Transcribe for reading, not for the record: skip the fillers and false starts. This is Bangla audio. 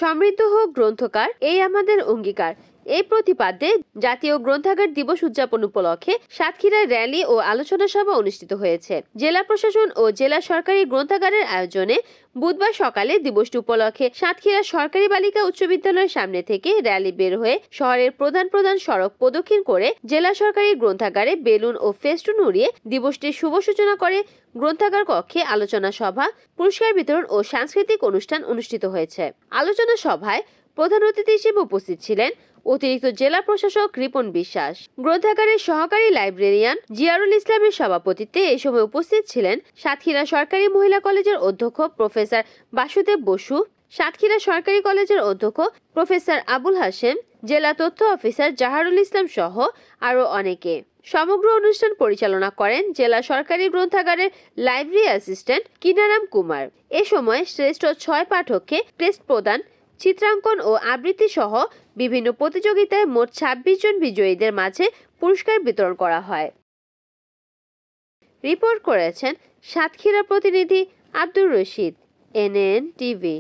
সমৃদ্ধ হোক গ্রন্থকার, এই আমাদের অঙ্গীকার। এই প্রতিপাদ্যে জাতীয় গ্রন্থাগার দিবস উদযাপন উপলক্ষে সাতক্ষীরায় র্যালি ও আলোচনা সভা অনুষ্ঠিত হয়েছে। জেলা প্রশাসন ও জেলা সরকারি গ্রন্থাগারের আয়োজনে বুধবার সকালে দিবসটি উপলক্ষে সাতক্ষীরা সরকারি বালিকা উচ্চ বিদ্যালয়ের সামনে থেকে র্যালি বের হয়ে শহরের প্রধান প্রধান সড়ক প্রদক্ষিণ করে জেলা সরকারি গ্রন্থাগারে বেলুন ও ফেস্টুন উড়িয়ে দিবসটির শুভ সূচনা করে গ্রন্থাগার কক্ষে আলোচনা সভা, পুরস্কার বিতরণ ও সাংস্কৃতিক অনুষ্ঠান অনুষ্ঠিত হয়েছে। আলোচনা সভায় প্রধান অতিথি হিসেবে উপস্থিত ছিলেন অতিরিক্ত জেলা প্রশাসক রিপন বিশ্বাস। গ্রন্থাগারের সহকারী লাইব্রেরিয়ান জিয়ারুল ইসলামের সভাপতিত্বে এই সময় উপস্থিত ছিলেন সাতক্ষীরা সরকারি মহিলা কলেজের অধ্যক্ষ প্রফেসর বাসুদেব বসু, সাতক্ষীরা সরকারি কলেজের অধ্যক্ষ প্রফেসর আবুল হাশেম, জেলা তথ্য অফিসার জাহারুল ইসলাম সহ আরো অনেকে। সমগ্র অনুষ্ঠান পরিচালনা করেন জেলা সরকারি গ্রন্থাগারের লাইব্রেরি অ্যাসিস্ট্যান্ট কিনারাম কুমার। এ সময় শ্রেষ্ঠ 6 পাঠককে টেস্ট প্রদান, চিত্রাঙ্কন ও আবৃত্তি সহ বিভিন্ন প্রতিযোগিতায় মোট 26 জন বিজয়ীদের মাঝে পুরস্কার বিতরণ করা হয়। রিপোর্ট করেছেন সাতক্ষীরা প্রতিনিধি আব্দুর রশিদ, NN টিভি।